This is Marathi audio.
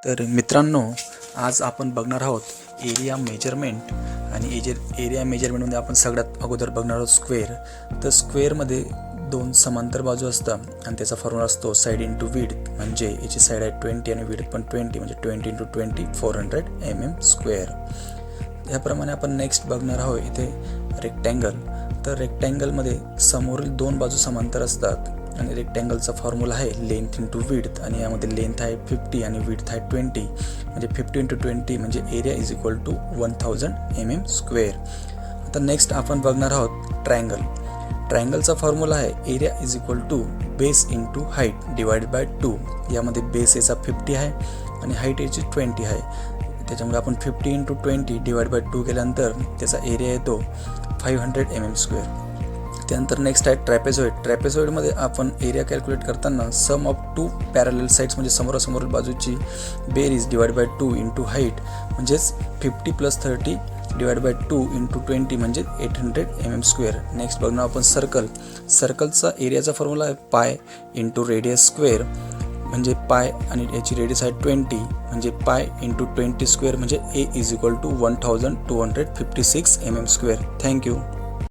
तर मित्रांनो, आज आपण बघणार आहोत एरिया मेजरमेंट. आणि एरिया मेजरमेंटमध्ये आपण सगळ्यात अगोदर बघणार आहोत स्क्वेअर. तर स्क्वेअरमध्ये दोन समांतर बाजू असतात आणि त्याचा फॉर्म्युला असतो साईड इंटू विड्थ. म्हणजे याची साईड आहे 20 आणि विड्थ पण 20, म्हणजे 20 इंटू 20 400 mm स्क्वेअर. याप्रमाणे आपण नेक्स्ट बघणार आहोत इथे रेक्टँगल. तर रेक्टँगलमध्ये समोरील दोन बाजू समांतर असतात आणि रेक्टँगलचा फॉर्म्युला आहे लेंथ इंटू विड्थ. आणि यामध्ये लेंथ आहे 50 आणि विड्थ आहे 20, म्हणजे 50 इंटू 20 म्हणजे area is equal to 1000 mm square. आता नेक्स्ट आपण बघणार आहोत ट्रायंगल. ट्रायंगलचा फॉर्म्युला आहे area is equal to base into height divided by 2. यामध्ये बेस याचा 50 आहे आणि हाईट याची 20 आहे. त्याच्यामुळे आपण 50 इंटू 20 डिवाइड बाय 2 केल्यानंतर त्याचा एरिया येतो 500 mm स्क्वेअर. त्यानंतर नेक्स्ट आहे ट्रॅपेझॉइड. ट्रॅपेझॉइडमध्ये आपण एरिया कॅल्क्युलेट करताना सम ऑफ टू पॅरलल साईड्स म्हणजे समोरासमोर बाजूची बेरीज डिवाइड बाय 2 इंटू हाईट म्हणजेच 50 + 30 डिवाइड बाय 2 इंटू 20 म्हणजे 800 mm स्क्वेअर. नेक्स्ट बघणार आपण सर्कल. सर्कलचा एरियाचा फॉर्म्युला आहे पाय इंटू रेडियस स्क्वेअर. म्हणजे पाय आणि याची रेडियस आहे 20 म्हणजे पाय इंटू 20 स्क्वेअर म्हणजे A is equal to 1256 mm square. Thank you.